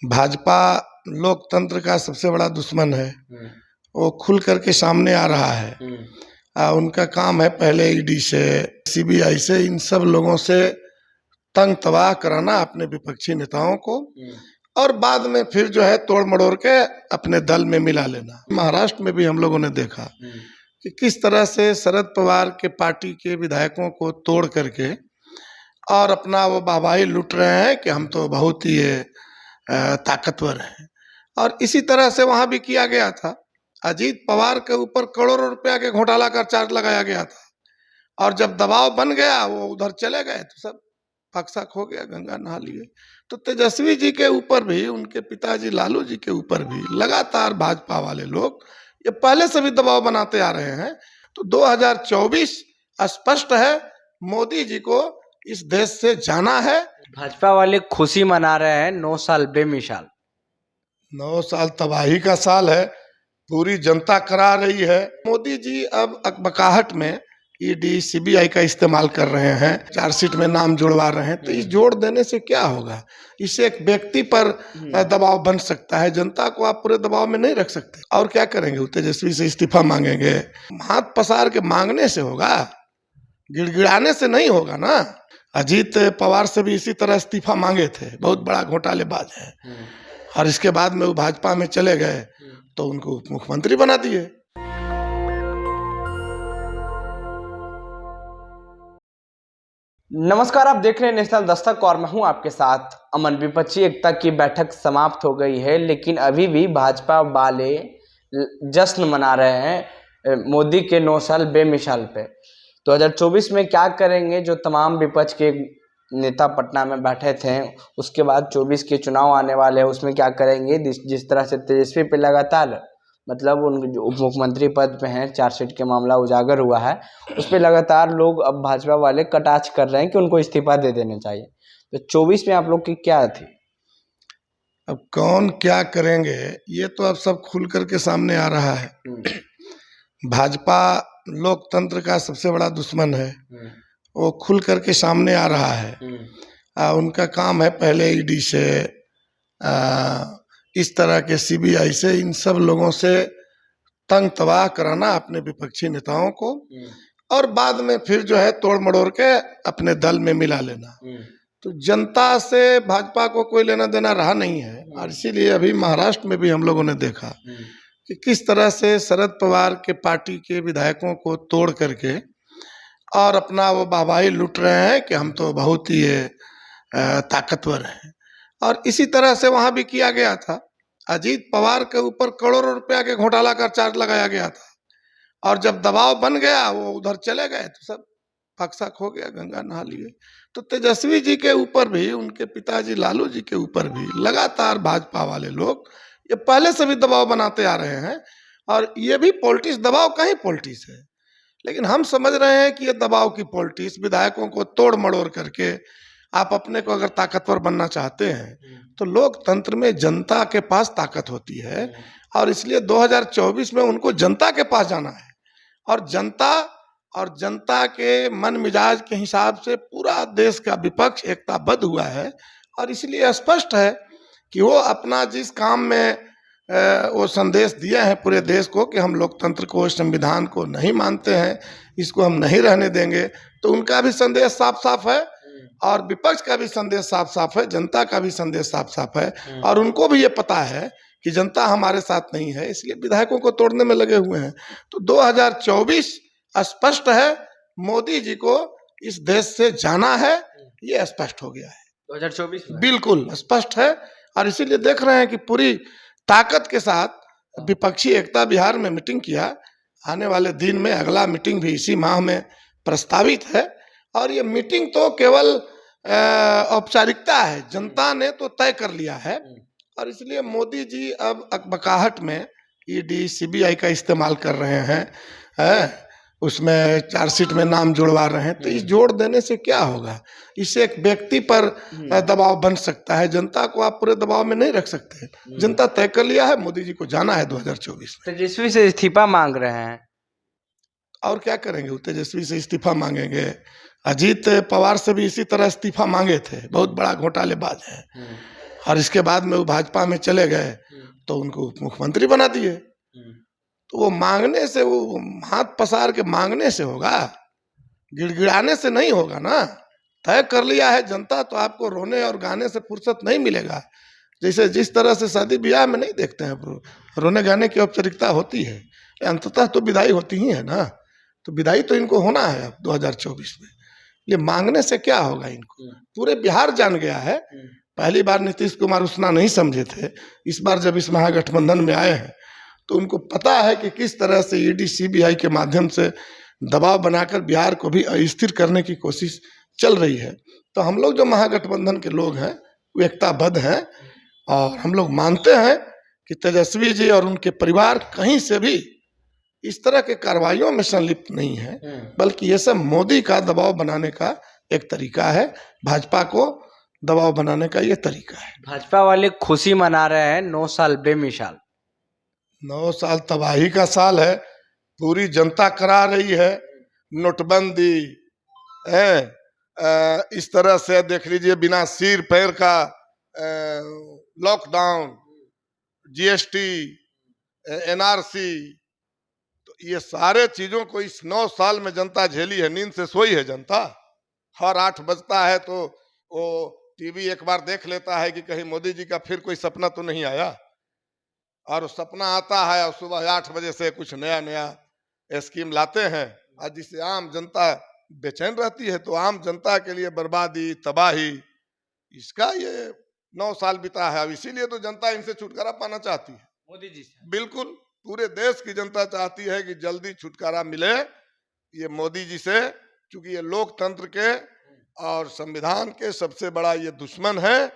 भाजपा लोकतंत्र का सबसे बड़ा दुश्मन है। वो खुल करके सामने आ रहा है। उनका काम है पहले ईडी से, सीबीआई से, इन सब लोगों से तंग तबाह कराना अपने विपक्षी नेताओं को, और बाद में फिर जो है तोड़ मड़ोड़ के अपने दल में मिला लेना। महाराष्ट्र में भी हम लोगों ने देखा कि किस तरह से शरद पवार के पार्टी के विधायकों को तोड़ करके और अपना वो वाहवाही लूट रहे हैं कि हम तो बहुत ही ताकतवर हैं। और इसी तरह से वहां भी किया गया था। अजीत पवार के ऊपर करोड़ों रुपया के घोटाला का चार्ज लगाया गया था, और जब दबाव बन गया वो उधर चले गए तो सब फकसक हो गया, गंगा नहा लिए। तो तेजस्वी जी के ऊपर भी, उनके पिताजी लालू जी के ऊपर भी लगातार भाजपा वाले लोग ये पहले से भी दबाव बनाते आ रहे हैं। तो 2024 स्पष्ट है, मोदी जी को इस देश से जाना है। भाजपा वाले खुशी मना रहे हैं 9 साल बेमिसाल। 9 साल तबाही का साल है, पूरी जनता करा रही है। मोदी जी अब अकबकाहट में ईडी सीबीआई का इस्तेमाल कर रहे हैं, चार्जशीट में नाम जुड़वा रहे हैं। तो इस जोड़ देने से क्या होगा? इससे एक व्यक्ति पर दबाव बन सकता है, जनता को आप पूरे दबाव में नहीं रख सकते। और क्या करेंगे? वो तेजस्वी से इस्तीफा मांगेंगे? हाथ पसार के मांगने से होगा, गिड़गिड़ाने से नहीं होगा ना। अजीत पवार से भी इसी तरह इस्तीफा मांगे थे, बहुत बड़ा घोटालेबाज है, और इसके बाद में वो भाजपा में चले गए तो उनको उप मुख्यमंत्री बना दिए। नमस्कार, आप देख रहे हैं नेशनल दस्तक और मैं हूं आपके साथ अमन। विपक्षी एकता की बैठक समाप्त हो गई है, लेकिन अभी भी भाजपा वाले जश्न मना रहे हैं मोदी के 9 साल बेमिसाल पे। 2024 में क्या करेंगे? जो तमाम विपक्ष के नेता पटना में बैठे थे, उसके बाद 24 के चुनाव आने वाले हैं, उसमें क्या करेंगे? जिस तरह से तेजस्वी पे लगातार मतलब उन जो उप मुख्यमंत्री पद पे हैं, चार्जशीट के मामला उजागर हुआ है, उस पर लगातार लोग अब भाजपा वाले कटाक्ष कर रहे हैं कि उनको इस्तीफा दे देना चाहिए। तो 24 में आप लोग की क्या थी? अब कौन क्या करेंगे ये तो अब सब खुल करके सामने आ रहा है। भाजपा लोकतंत्र का सबसे बड़ा दुश्मन है। वो खुल करके सामने आ रहा है। उनका काम है पहले ईडी से, इस तरह के सीबीआई से, इन सब लोगों से तंग तबाह कराना अपने विपक्षी नेताओं को, और बाद में फिर जो है तोड़ मड़ोड़ के अपने दल में मिला लेना। तो जनता से भाजपा को कोई लेना देना रहा नहीं है, और इसीलिए अभी महाराष्ट्र में भी हम लोगों ने देखा कि किस तरह से शरद पवार के पार्टी के विधायकों को तोड़ करके और अपना वो वाहवाही लूट रहे हैं कि हम तो बहुत ही ताकतवर हैं। और इसी तरह से वहां भी किया गया था। अजीत पवार के ऊपर करोड़ों रुपया के घोटाला का चार्ज लगाया गया था, और जब दबाव बन गया वो उधर चले गए तो सब फकसक हो गया, गंगा नहा लिए। तो तेजस्वी जी के ऊपर भी, उनके पिताजी लालू जी के ऊपर भी लगातार भाजपा वाले लोग ये पहले से भी दबाव बनाते आ रहे हैं। और ये भी पॉलिटिक्स, दबाव का ही पॉलिटिक्स है, लेकिन हम समझ रहे हैं कि ये दबाव की पॉलिटिक्स, विधायकों को तोड़ मड़ोड़ करके आप अपने को अगर ताकतवर बनना चाहते हैं तो लोकतंत्र में जनता के पास ताकत होती है, और इसलिए 2024 में उनको जनता के पास जाना है। और जनता के मन मिजाज के हिसाब से पूरा देश का विपक्ष एकताबद्ध हुआ है, और इसलिए स्पष्ट है कि वो अपना जिस काम में वो संदेश दिए हैं पूरे देश को कि हम लोकतंत्र को, संविधान को नहीं मानते हैं, इसको हम नहीं रहने देंगे, तो उनका भी संदेश साफ साफ है, और विपक्ष का भी संदेश साफ साफ है, जनता का भी संदेश साफ साफ है। और उनको भी ये पता है कि जनता हमारे साथ नहीं है, इसलिए विधायकों को तोड़ने में लगे हुए हैं। तो 2024 स्पष्ट है, मोदी जी को इस देश से जाना है, ये स्पष्ट हो गया है 2024 में बिल्कुल स्पष्ट है। और इसीलिए देख रहे हैं कि पूरी ताकत के साथ विपक्षी एकता बिहार में मीटिंग किया। आने वाले दिन में अगला मीटिंग भी इसी माह में प्रस्तावित है, और ये मीटिंग तो केवल औपचारिकता है, जनता ने तो तय कर लिया है। और इसलिए मोदी जी अब अकबकाहट में ईडी सीबीआई का इस्तेमाल कर रहे हैं, उसमें चार्जशीट में नाम जुड़वा रहे हैं। तो इस जोड़ देने से क्या होगा? इससे एक व्यक्ति पर दबाव बन सकता है, जनता को आप पूरे दबाव में नहीं रख सकते। जनता तय कर लिया है, मोदी जी को जाना है 2024 में। तेजस्वी से इस्तीफा मांग रहे हैं, और क्या करेंगे? वो तेजस्वी से इस्तीफा मांगेंगे? अजीत पवार से भी इसी तरह इस्तीफा मांगे थे, बहुत बड़ा घोटालेबाज है, और इसके बाद में वो भाजपा में चले गए तो उनको उप मुख्यमंत्री बना दिए। तो वो मांगने से, वो हाथ पसार के मांगने से होगा, गिड़गिड़ाने से नहीं होगा ना। तय कर लिया है जनता तो आपको रोने और गाने से फुर्सत नहीं मिलेगा। जैसे जिस तरह से शादी ब्याह में नहीं देखते हैं रोने गाने की औपचारिकता होती है, अंततः तो विदाई होती ही है ना। तो विदाई तो इनको होना है अब 2024 में। ये मांगने से क्या होगा इनको, पूरे बिहार जान गया है। पहली बार नीतीश कुमार उतना नहीं समझे थे, इस बार जब इस महागठबंधन में आए हैं तो उनको पता है कि किस तरह से ईडी सीबीआई के माध्यम से दबाव बनाकर बिहार को भी अस्थिर करने की कोशिश चल रही है। तो हम लोग जो महागठबंधन के लोग हैं वो एकताबद्ध हैं और हम लोग मानते हैं कि तेजस्वी जी और उनके परिवार कहीं से भी इस तरह के कार्रवाइयों में संलिप्त नहीं है, बल्कि ये सब मोदी का दबाव बनाने का एक तरीका है, भाजपा को दबाव बनाने का ये तरीका है। भाजपा वाले खुशी मना रहे हैं 9 साल बेमिसाल। 9 साल तबाही का साल है, पूरी जनता करा रही है। नोटबंदी है, इस तरह से देख लीजिए, बिना सिर पैर का लॉकडाउन, जीएसटी, एनआरसी, तो ये सारे चीजों को इस 9 साल में जनता झेली है। नींद से सोई है जनता। हर 8 बजता है तो वो टीवी एक बार देख लेता है कि कहीं मोदी जी का फिर कोई सपना तो नहीं आया, और सपना आता है और सुबह 8 बजे से कुछ नया नया स्कीम लाते हैं, और जिससे आम जनता बेचैन रहती है। तो आम जनता के लिए बर्बादी, तबाही, इसका ये 9 साल बीता है। अब इसीलिए तो जनता इनसे छुटकारा पाना चाहती है, मोदी जी से। बिल्कुल पूरे देश की जनता चाहती है कि जल्दी छुटकारा मिले ये मोदी जी से, क्योंकि ये लोकतंत्र के और संविधान के सबसे बड़ा ये दुश्मन है।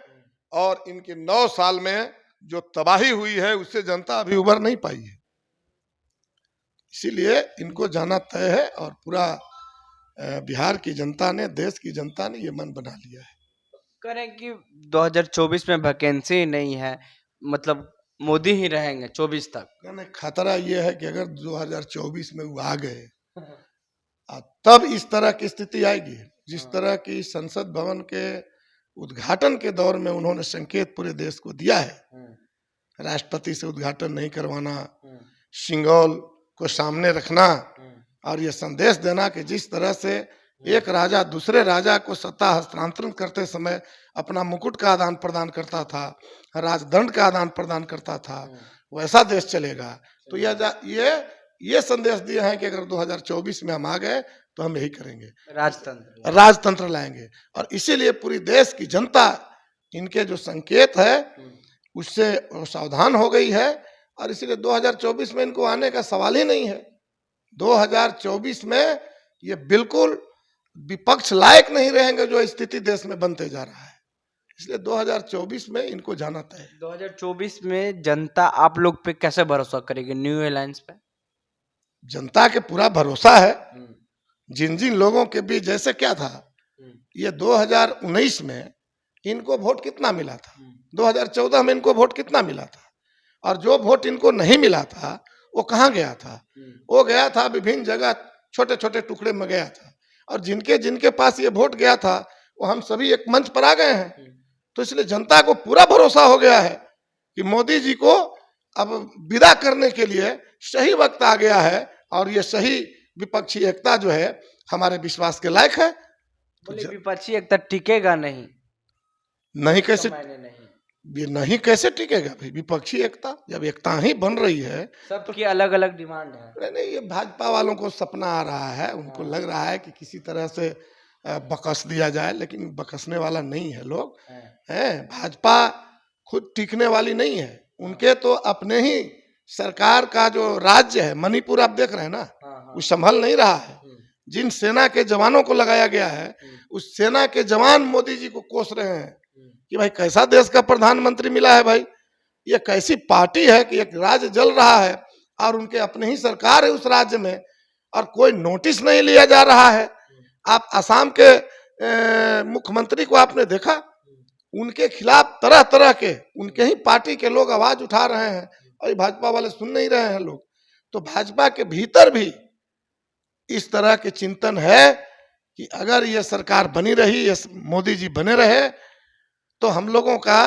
और इनके 9 साल में जो तबाही हुई है उससे जनता अभी उबर नहीं पाई है, इसीलिए इनको जाना तय है। और पूरा बिहार की जनता ने, देश की जनता ने ये मन बना लिया है। करें कि 2024 में वैकेंसी नहीं है, मतलब मोदी ही रहेंगे 24 तक। खतरा ये है कि अगर 2024 में वो आ गए तब इस तरह की स्थिति आएगी, जिस तरह की संसद भवन के उद्घाटन के दौर में उन्होंने संकेत पूरे देश को दिया है, राष्ट्रपति से उद्घाटन नहीं करवाना, सिंगल को सामने रखना, और ये संदेश देना कि जिस तरह से एक राजा दूसरे राजा को सत्ता हस्तांतरण करते समय अपना मुकुट का आदान प्रदान करता था, राजदंड का आदान प्रदान करता था, वैसा देश चलेगा। तो ये संदेश दिए हैं कि अगर 2024 में हम आ गए तो हम यही करेंगे, राजतंत्र लाएंगे। और इसीलिए पूरी देश की जनता इनके जो संकेत है उससे सावधान हो गई है, और इसीलिए 2024 में इनको आने का सवाल ही नहीं है। 2024 में ये बिल्कुल विपक्ष लायक नहीं रहेंगे जो स्थिति देश में बनते जा रहा है, इसलिए 2024 में इनको जाना तय है। 2024 में जनता आप लोग पे कैसे भरोसा करेगी, न्यू अलायंस पे? जनता के पूरा भरोसा है। जिन जिन लोगों के बीच, जैसे क्या था, ये 2019 में इनको वोट कितना मिला था, 2014 में इनको वोट कितना मिला था, और जो वोट इनको नहीं मिला था वो कहाँ गया था? वो गया था विभिन्न जगह, छोटे छोटे टुकड़े में गया था। और जिनके जिनके पास ये वोट गया था वो हम सभी एक मंच पर आ गए हैं। तो इसलिए जनता को पूरा भरोसा हो गया है कि मोदी जी को अब विदा करने के लिए सही वक्त आ गया है, और ये सही विपक्षी एकता जो है हमारे विश्वास के लायक है। बोले विपक्षी एकता टिकेगा नहीं कैसे नहीं कैसे टिकेगा भाई विपक्षी एकता, जब एकता ही बन रही है। सबकी अलग अलग डिमांड है। नहीं, ये भाजपा वालों को सपना आ रहा है, उनको लग रहा है कि किसी तरह से बकस दिया जाए, लेकिन बकसने वाला नहीं है लोग हैं। भाजपा खुद टिकने वाली नहीं है, उनके तो अपने ही सरकार का जो राज्य है, मणिपुर आप देख रहे हैं ना, वो संभल नहीं रहा है। जिन सेना के जवानों को लगाया गया है, उस सेना के जवान मोदी जी को कोस रहे हैं कि भाई कैसा देश का प्रधानमंत्री मिला है भाई, ये कैसी पार्टी है कि एक राज्य जल रहा है और उनके अपने ही सरकार है उस राज्य में, और कोई नोटिस नहीं लिया जा रहा है। आप असम के मुख्यमंत्री को आपने देखा, उनके खिलाफ तरह तरह के उनके ही पार्टी के लोग आवाज उठा रहे हैं, और भाजपा वाले सुन नहीं रहे हैं लोग। तो भाजपा के भीतर भी इस तरह के चिंतन है कि अगर ये सरकार बनी रही, ये मोदी जी बने रहे, तो हम लोगों का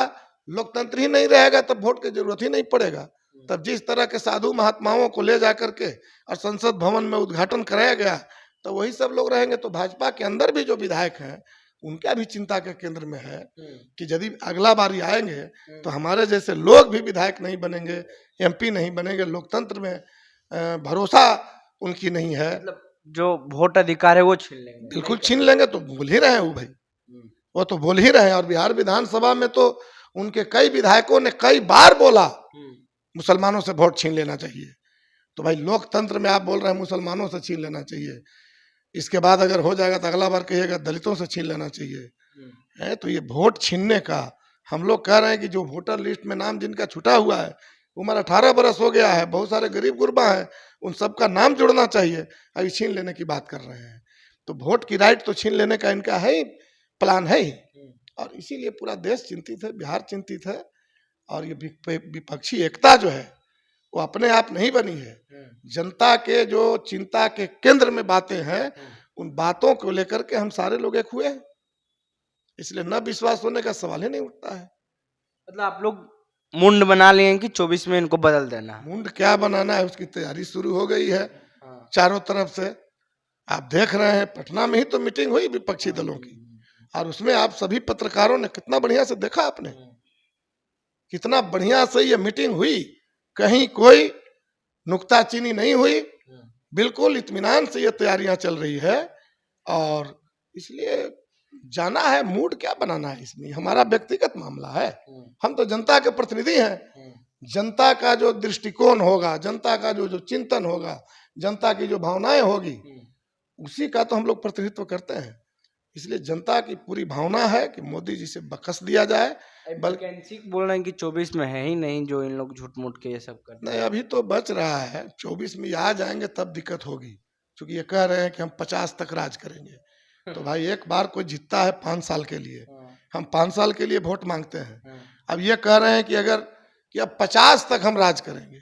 लोकतंत्र ही नहीं रहेगा तब वोट की जरूरत ही नहीं पड़ेगा। तब जिस तरह के साधु महात्माओं को ले जा करके और संसद भवन में उद्घाटन कराया गया, तो वही सब लोग रहेंगे। तो भाजपा के अंदर भी जो विधायक हैं उनका भी चिंता के केंद्र में है कि यदि अगला बारी आएंगे तो हमारे जैसे लोग भी विधायक नहीं बनेंगे, एमपी नहीं बनेंगे, लोकतंत्र में भरोसा उनकी नहीं है। मतलब जो वोट अधिकार है वो छीन लेंगे, बिल्कुल छीन लेंगे। तो बोल ही रहे हैं वो भाई, वो तो बोल ही रहे हैं। और बिहार विधानसभा में तो उनके कई विधायकों ने कई बार बोला मुसलमानों से वोट छीन लेना चाहिए। तो भाई लोकतंत्र में आप बोल रहे हैं मुसलमानों से छीन लेना चाहिए, इसके बाद अगर हो जाएगा तो अगला बार कहिएगा दलितों से छीन लेना चाहिए है। तो ये वोट छीनने का हम लोग कह रहे हैं कि जो वोटर लिस्ट में नाम जिनका छुटा हुआ है, उम्र 18 बरस हो गया है, बहुत सारे गरीब गुरबा हैं, उन सबका नाम जुड़ना चाहिए। अभी छीन लेने की बात कर रहे हैं। तो वोट की राइट तो छीन लेने का इनका है ही, प्लान है ही। और इसीलिए पूरा देश चिंतित है, बिहार चिंतित है। और ये विपक्षी एकता जो है वो अपने आप नहीं बनी है। जनता के जो चिंता के केंद्र में बातें हैं, उन बातों को लेकर के हम सारे लोग एक हुए हैं। इसलिए न विश्वास होने का सवाल ही नहीं उठता है। मतलब आप लोग मुंड बना लिए हैं कि 24 में इनको बदल देना है? मुंड क्या बनाना है, उसकी तैयारी शुरू हो गई है चारों तरफ से। आप देख रहे हैं पटना में ही तो मीटिंग हुई विपक्षी दलों की, और उसमें आप सभी पत्रकारों ने कितना बढ़िया से देखा, आपने कितना बढ़िया से ये मीटिंग हुई, कहीं कोई नुक्ताचीनी नहीं हुई, बिल्कुल इत्मीनान से ये तैयारियां चल रही है। और इसलिए जाना है, मूड क्या बनाना है, इसमें हमारा व्यक्तिगत मामला है। हम तो जनता के प्रतिनिधि हैं। जनता का जो दृष्टिकोण होगा, जनता का जो चिंतन होगा, जनता की जो भावनाएं होगी, उसी का तो हम लोग प्रतिनिधित्व करते हैं। इसलिए जनता की पूरी भावना है कि मोदी जी से बकस दिया जाए। वैकेंसी बोल रहे हैं कि 24 में है ही नहीं, जो इन लोग झूठ मूठ के ये सब करते हैं। नहीं, अभी तो बच रहा है। 24 में आ जाएंगे तब दिक्कत होगी, क्योंकि ये कह रहे हैं कि हम 50 तक राज करेंगे। तो भाई एक बार कोई जीतता है 5 साल के लिए, हम 5 साल के लिए वोट मांगते हैं। अब ये कह रहे हैं कि अगर कि अब 50 तक हम राज करेंगे,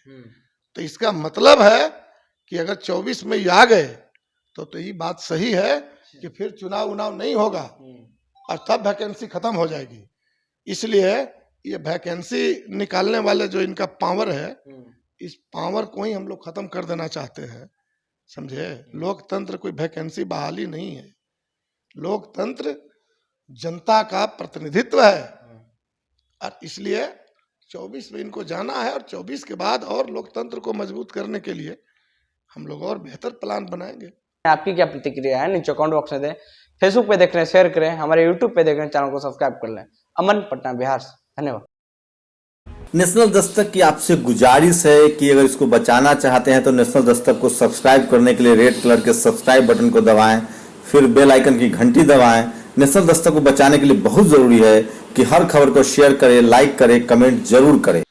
तो इसका मतलब है कि अगर 24 में आ गए तो ये बात सही है कि फिर चुनाव उनाव नहीं होगा और तब वैकेंसी खत्म हो जाएगी। इसलिए ये वैकेंसी निकालने वाले जो इनका पावर है, इस पावर को ही हम लोग खत्म कर देना चाहते हैं, समझे। लोकतंत्र कोई वैकेंसी बहाली नहीं है। लोकतंत्र जनता का प्रतिनिधित्व है। और इसलिए 24 में इनको जाना है, और 24 के बाद और लोकतंत्र को मजबूत करने के लिए हम लोग और बेहतर प्लान बनाएंगे। आपकी क्या प्रतिक्रिया है, नीचे कमेंट बॉक्स में दें। फेसबुक पे देख रहे हैं शेयर करें, हमारे यूट्यूब पे देख रहे हैं चैनल को सब्सक्राइब कर लें। अमन, पटना, बिहार से। धन्यवाद। नेशनल दस्तक की आपसे गुजारिश है कि अगर इसको बचाना चाहते हैं तो नेशनल दस्तक को सब्सक्राइब करने के लिए रेड कलर के सब्सक्राइब बटन को दबाएं, फिर बेल आइकन की घंटी दबाएं। नेशनल दस्तक को बचाने के लिए बहुत जरूरी है कि हर खबर को शेयर करें, लाइक करें, कमेंट जरूर करें।